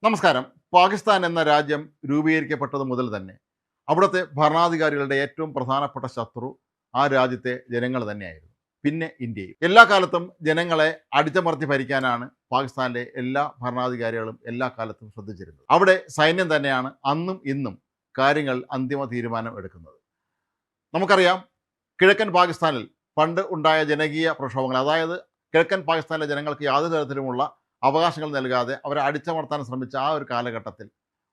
നമസ്കാരം. പാകിസ്ഥാൻ എന്ന രാജ്യം രൂപീകരിക്കപ്പെട്ടത് മുതൽ തന്നെ അവിടുത്തെ ഭരണാധികാരികളുടെ ഏറ്റവും പ്രധാനപ്പെട്ട ശത്രു ആ രാജ്യത്തെ ജനങ്ങൾ തന്നെയായിരുന്നു. പിന്നെ ഇന്ത്യയും. എല്ലാ കാലത്തും ജനങ്ങളെ അടിച്ചമർത്തി ഭരിക്കാനാണ് പാകിസ്ഥാനിലെ എല്ലാ ഭരണാധികാരികളും എല്ലാ കാലത്തും ശ്രദ്ധിച്ചിരുന്നത്. അവിടെ സൈന്യം തന്നെയാണ് അന്നും ഇന്നും കാര്യങ്ങൾ അന്തിമ തീരുമാനം എടുക്കുന്നത്. നമുക്കറിയാം, കിഴക്കൻ പാകിസ്ഥാനിൽ പണ്ട് ഉണ്ടായ ജനകീയ പ്രക്ഷോഭങ്ങൾ, അതായത് കിഴക്കൻ പാകിസ്ഥാനിലെ ജനങ്ങൾക്ക് യാതൊരു തരത്തിലുമുള്ള അവകാശങ്ങൾ നൽകാതെ അവരെ അടിച്ചമർത്താൻ ശ്രമിച്ച ആ ഒരു കാലഘട്ടത്തിൽ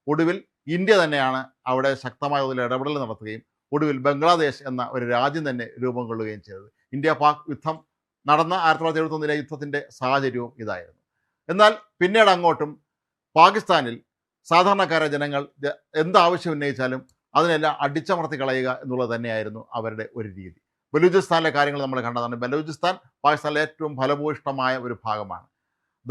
ഒടുവിൽ ഇന്ത്യ തന്നെയാണ് അവിടെ ശക്തമായ തോതിൽ ഇടപെടൽ നടത്തുകയും ഒടുവിൽ ബംഗ്ലാദേശ് എന്ന ഒരു രാജ്യം തന്നെ രൂപം കൊള്ളുകയും ചെയ്തത്. ഇന്ത്യ പാക് യുദ്ധം നടന്ന 1971 യുദ്ധത്തിൻ്റെ സാഹചര്യവും ഇതായിരുന്നു. എന്നാൽ പിന്നീട് അങ്ങോട്ടും പാകിസ്ഥാനിൽ സാധാരണക്കാരായ ജനങ്ങൾ എന്താവശ്യം ഉന്നയിച്ചാലും അതിനെല്ലാം അടിച്ചമർത്തി കളയുക എന്നുള്ളത് തന്നെയായിരുന്നു അവരുടെ ഒരു രീതി. ബലൂചിസ്ഥാനിലെ കാര്യങ്ങൾ നമ്മൾ കണ്ടതാണ്. ബലൂചിസ്ഥാൻ പാകിസ്ഥാനിലെ ഏറ്റവും ഫലഭൂയിഷ്ടമായ ഒരു ഭാഗമാണ്.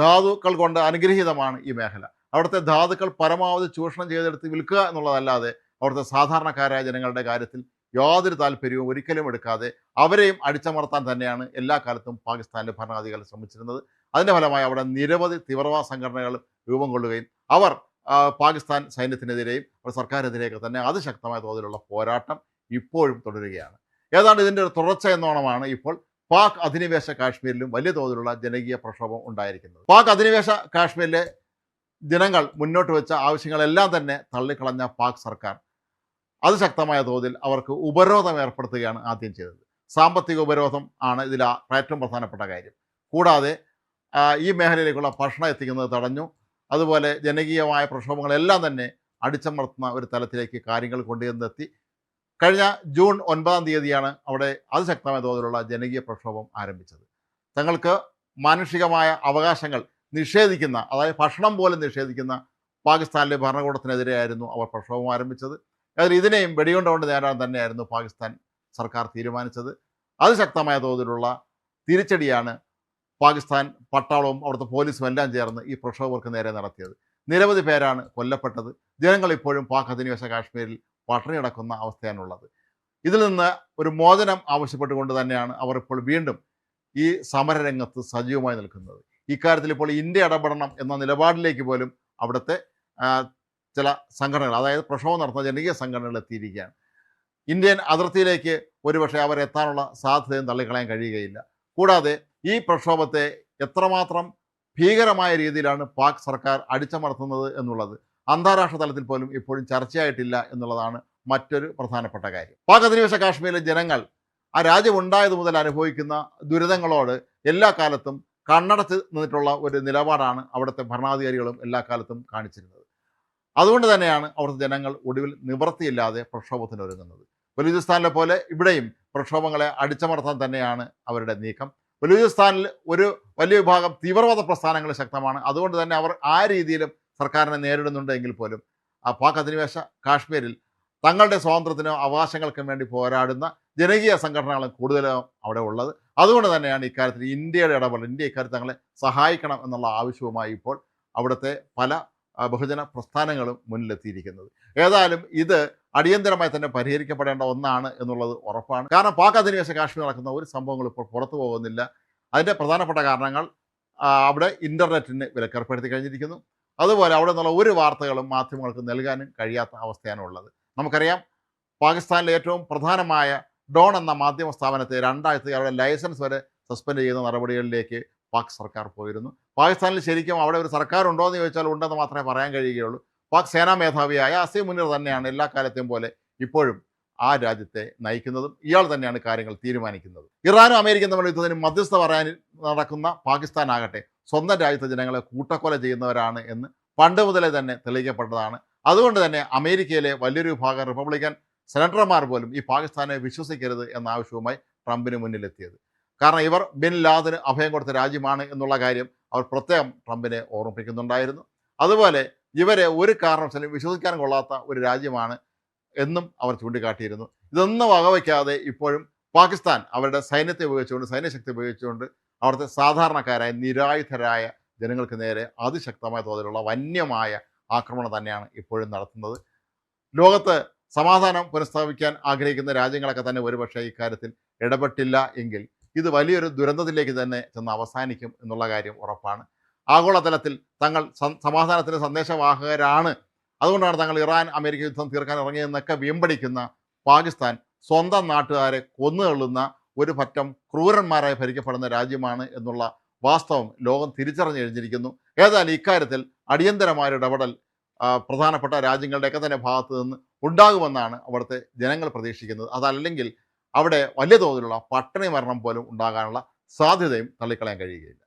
ധാതുക്കൾ കൊണ്ട് അനുഗ്രഹീതമാണ് ഈ മേഖല. അവിടുത്തെ ധാതുക്കൾ പരമാവധി ചൂഷണം ചെയ്തെടുത്ത് വിൽക്കുക എന്നുള്ളതല്ലാതെ അവിടുത്തെ സാധാരണക്കാരായ ജനങ്ങളുടെ കാര്യത്തിൽ യാതൊരു താല്പര്യവും ഒരിക്കലും എടുക്കാതെ അവരെയും അടിച്ചമർത്താൻ തന്നെയാണ് എല്ലാ കാലത്തും പാകിസ്ഥാനിലെ ഭരണാധികാരികൾ ശ്രമിച്ചിരുന്നത്. അതിൻ്റെ ഫലമായി അവിടെ നിരവധി തീവ്രവാദ സംഘടനകൾ രൂപം കൊള്ളുകയും അവർ പാകിസ്ഥാൻ സൈന്യത്തിനെതിരെയും അവർ സർക്കാരിനെതിരെയൊക്കെ തന്നെ അതിശക്തമായ തോതിലുള്ള പോരാട്ടം ഇപ്പോഴും തുടരുകയാണ്. ഏതാണ്ട് ഇതിൻ്റെ ഒരു തുടർച്ച എന്നോണമാണ് ഇപ്പോൾ പാക് അധിനിവേശ കാശ്മീരിലും വലിയ തോതിലുള്ള ജനകീയ പ്രക്ഷോഭം ഉണ്ടായിരിക്കുന്നത്. പാക് അധിനിവേശ കാശ്മീരിലെ ജനങ്ങൾ മുന്നോട്ട് വെച്ച ആവശ്യങ്ങളെല്ലാം തന്നെ തള്ളിക്കളഞ്ഞ പാക് സർക്കാർ അതിശക്തമായ തോതിൽ അവർക്ക് ഉപരോധം ഏർപ്പെടുത്തുകയാണ് ആദ്യം ചെയ്തത്. സാമ്പത്തിക ഉപരോധം ആണ് ഇതിൽ ഏറ്റവും പ്രധാനപ്പെട്ട കാര്യം. കൂടാതെ ഈ മേഖലയിലേക്കുള്ള ഭക്ഷണം എത്തിക്കുന്നത് തടഞ്ഞു. അതുപോലെ ജനകീയമായ പ്രക്ഷോഭങ്ങളെല്ലാം തന്നെ അടിച്ചമർത്തുന്ന ഒരു തലത്തിലേക്ക് കാര്യങ്ങൾ കൊണ്ടുവന്നെത്തി. കഴിഞ്ഞ ജൂൺ 9 അവിടെ അതിശക്തമായ തോതിലുള്ള ജനകീയ പ്രക്ഷോഭം ആരംഭിച്ചത്. തങ്ങൾക്ക് മാനുഷികമായ അവകാശങ്ങൾ നിഷേധിക്കുന്ന, അതായത് ഭക്ഷണം പോലും നിഷേധിക്കുന്ന പാകിസ്ഥാനിലെ ഭരണകൂടത്തിനെതിരെയായിരുന്നു അവർ പ്രക്ഷോഭം ആരംഭിച്ചത്. അതിൽ ഇതിനെയും വെടികൊണ്ടുകൊണ്ട് നേടാൻ തന്നെയായിരുന്നു പാകിസ്ഥാൻ സർക്കാർ തീരുമാനിച്ചത്. അതിശക്തമായ തോതിലുള്ള തിരിച്ചടിയാണ് പാകിസ്ഥാൻ പട്ടാളവും അവിടുത്തെ പോലീസും എല്ലാം ചേർന്ന് ഈ പ്രക്ഷോഭകർക്ക് നേരെ നടത്തിയത്. നിരവധി പേരാണ് കൊല്ലപ്പെട്ടത്. ജനങ്ങൾ ഇപ്പോഴും പാക് അധിനിവേശ കാശ്മീരിൽ പട്ടിണി കിടക്കുന്ന അവസ്ഥയാണുള്ളത്. ഇതിൽ നിന്ന് ഒരു മോചനം ആവശ്യപ്പെട്ടുകൊണ്ട് തന്നെയാണ് അവർ ഇപ്പോൾ വീണ്ടും ഈ സമരരംഗത്ത് സജീവമായി നിൽക്കുന്നത്. ഇക്കാര്യത്തിൽ ഇപ്പോൾ ഇന്ത്യ ഇടപെടണം എന്ന നിലപാടിലേക്ക് പോലും അവിടുത്തെ ചില സംഘടനകൾ, അതായത് പ്രക്ഷോഭം നടത്തുന്ന ജനകീയ സംഘടനകൾ എത്തിയിരിക്കുകയാണ്. ഇന്ത്യൻ അതിർത്തിയിലേക്ക് ഒരുപക്ഷെ അവരെത്താനുള്ള സാധ്യതയും തള്ളിക്കളയാൻ കഴിയുകയില്ല. കൂടാതെ ഈ പ്രക്ഷോഭത്തെ എത്രമാത്രം ഭീകരമായ രീതിയിലാണ് പാക് സർക്കാർ അടിച്ചമർത്തുന്നത് എന്നുള്ളത് അന്താരാഷ്ട്ര തലത്തിൽ പോലും ഇപ്പോഴും ചർച്ചയായിട്ടില്ല എന്നുള്ളതാണ് മറ്റൊരു പ്രധാനപ്പെട്ട കാര്യം. പാക് അധിനിവേശ കാശ്മീരിലെ ജനങ്ങൾ ആ രാജ്യം ഉണ്ടായത് മുതൽ അനുഭവിക്കുന്ന ദുരിതങ്ങളോട് എല്ലാ കാലത്തും കണ്ണടച്ച് നിന്നിട്ടുള്ള ഒരു നിലപാടാണ് അവിടുത്തെ ഭരണാധികാരികളും എല്ലാ കാലത്തും കാണിച്ചിരുന്നത്. അതുകൊണ്ട് തന്നെയാണ് അവിടുത്തെ ജനങ്ങൾ ഒടുവിൽ നിവൃത്തിയില്ലാതെ പ്രക്ഷോഭത്തിനൊരുങ്ങുന്നത്. ബലൂചിസ്ഥാനിലെ പോലെ ഇവിടെയും പ്രക്ഷോഭങ്ങളെ അടിച്ചമർത്താൻ തന്നെയാണ് അവരുടെ നീക്കം. ബലൂചിസ്ഥാനിൽ ഒരു വലിയ വിഭാഗം തീവ്രവാദ പ്രസ്ഥാനങ്ങൾ ശക്തമാണ്. അതുകൊണ്ട് തന്നെ അവർ ആ രീതിയിലും സർക്കാരിനെ നേരിടുന്നുണ്ട് എങ്കിൽ പോലും ആ പാക് അധിനിവേശ കാശ്മീരിൽ തങ്ങളുടെ സ്വാതന്ത്ര്യത്തിനോ അവകാശങ്ങൾക്കും വേണ്ടി പോരാടുന്ന ജനകീയ സംഘടനകളും കൂടുതലും അവിടെ ഉള്ളത്. അതുകൊണ്ട് തന്നെയാണ് ഇക്കാര്യത്തിൽ ഇന്ത്യയുടെ ഇടപെടൽ, ഇന്ത്യ ഇക്കാര്യത്തിൽ തങ്ങളെ സഹായിക്കണം എന്നുള്ള ആവശ്യവുമായി ഇപ്പോൾ അവിടുത്തെ പല ബഹുജന പ്രസ്ഥാനങ്ങളും മുന്നിലെത്തിയിരിക്കുന്നത്. ഏതായാലും ഇത് അടിയന്തരമായി തന്നെ പരിഹരിക്കപ്പെടേണ്ട ഒന്നാണ് എന്നുള്ളത് ഉറപ്പാണ്. കാരണം പാക് അധിനിവേശ കാശ്മീർ നടക്കുന്ന ഒരു സംഭവങ്ങൾ ഇപ്പോൾ പുറത്തു പോകുന്നില്ല. അതിൻ്റെ പ്രധാനപ്പെട്ട കാരണങ്ങൾ അവിടെ ഇൻ്റർനെറ്റിന് വിലക്കേർപ്പെടുത്തി കഴിഞ്ഞിരിക്കുന്നു. അതുപോലെ അവിടെ നിന്നുള്ള ഒരു വാർത്തകളും മാധ്യമങ്ങൾക്ക് നൽകാനും കഴിയാത്ത അവസ്ഥയാണ് ഉള്ളത്. നമുക്കറിയാം, പാകിസ്ഥാനിലെ ഏറ്റവും പ്രധാനമായ ഡോൺ എന്ന മാധ്യമ സ്ഥാപനത്തെ 2000 അവരുടെ ലൈസൻസ് വരെ സസ്പെൻഡ് ചെയ്യുന്ന നടപടികളിലേക്ക് പാക് സർക്കാർ പോയിരുന്നു. പാകിസ്ഥാനിൽ ശരിക്കും അവിടെ ഒരു സർക്കാർ ഉണ്ടോ എന്ന് ചോദിച്ചാൽ ഉണ്ടെന്ന് മാത്രമേ പറയാൻ കഴിയുകയുള്ളൂ. പാക് സേനാ മേധാവിയായ അസീം മുനീർ തന്നെയാണ് എല്ലാ കാലത്തെയും പോലെ ഇപ്പോഴും ആ രാജ്യത്തെ നയിക്കുന്നതും ഇയാൾ തന്നെയാണ് കാര്യങ്ങൾ തീരുമാനിക്കുന്നത്. ഇറാനും അമേരിക്കൻ തമ്മിൽ യുദ്ധത്തിന് മധ്യസ്ഥ പറയാൻ നടക്കുന്ന പാകിസ്ഥാൻ ആകട്ടെ സ്വന്തം രാജ്യത്തെ ജനങ്ങളെ കൂട്ടക്കൊല ചെയ്യുന്നവരാണ് എന്ന് പണ്ട് മുതലേ തന്നെ തെളിയിക്കപ്പെട്ടതാണ്. അതുകൊണ്ട് തന്നെ അമേരിക്കയിലെ വലിയൊരു വിഭാഗം റിപ്പബ്ലിക്കൻ സെനറ്റർമാർ പോലും ഈ പാകിസ്ഥാനെ വിശ്വസിക്കരുത് എന്ന ആവശ്യവുമായി ട്രംപിന് മുന്നിലെത്തിയത്. കാരണം ഇവർ ബിൻ ലാദന് അഭയം കൊടുത്ത രാജ്യമാണ് എന്നുള്ള കാര്യം അവർ പ്രത്യേകം ട്രംപിനെ ഓർമ്മിപ്പിക്കുന്നുണ്ടായിരുന്നു. അതുപോലെ ഇവരെ ഒരു കാരണവശാലും വിശ്വസിക്കാൻ കൊള്ളാത്ത ഒരു രാജ്യമാണ് എന്നും അവർ ചൂണ്ടിക്കാട്ടിയിരുന്നു. ഇതൊന്നും വകവയ്ക്കാതെ ഇപ്പോഴും പാകിസ്ഥാൻ അവരുടെ സൈന്യത്തെ ഉപയോഗിച്ചുകൊണ്ട്, സൈന്യശക്തി ഉപയോഗിച്ചുകൊണ്ട് അവിടുത്തെ സാധാരണക്കാരായ നിരായുധരായ ജനങ്ങൾക്ക് നേരെ അതിശക്തമായ തോതിലുള്ള വന്യമായ ആക്രമണം തന്നെയാണ് ഇപ്പോഴും നടത്തുന്നത്. ലോകത്ത് സമാധാനം പുനഃസ്ഥാപിക്കാൻ ആഗ്രഹിക്കുന്ന രാജ്യങ്ങളൊക്കെ തന്നെ ഒരുപക്ഷെ ഇക്കാര്യത്തിൽ ഇടപെട്ടില്ല എങ്കിൽ ഇത് വലിയൊരു ദുരന്തത്തിലേക്ക് തന്നെ ചെന്ന് അവസാനിക്കും എന്നുള്ള കാര്യം ഉറപ്പാണ്. ആഗോളതലത്തിൽ തങ്ങൾ സമാധാനത്തിൻ്റെ സന്ദേശവാഹകരാണ്, അതുകൊണ്ടാണ് തങ്ങൾ ഇറാൻ അമേരിക്ക യുദ്ധം തീർക്കാൻ ഇറങ്ങിയതെന്നൊക്കെ വീമ്പടിക്കുന്ന പാകിസ്ഥാൻ സ്വന്തം നാട്ടുകാരെ കൊന്നുതള്ളുന്ന ഒരു പറ്റം ക്രൂരന്മാരായി ഭരിക്കപ്പെടുന്ന രാജ്യമാണ് എന്നുള്ള വാസ്തവം ലോകം തിരിച്ചറിഞ്ഞു കഴിഞ്ഞിരിക്കുന്നു. ഏതായാലും ഇക്കാര്യത്തിൽ അടിയന്തരമായ ഇടപെടൽ പ്രധാനപ്പെട്ട രാജ്യങ്ങളുടെയൊക്കെ തന്നെ ഭാഗത്ത് നിന്ന് ഉണ്ടാകുമെന്നാണ് അവിടുത്തെ ജനങ്ങൾ പ്രതീക്ഷിക്കുന്നത്. അതല്ലെങ്കിൽ അവിടെ വലിയ തോതിലുള്ള പട്ടിണി മരണം പോലും ഉണ്ടാകാനുള്ള സാധ്യതയും തള്ളിക്കളയാൻ കഴിയുകയില്ല.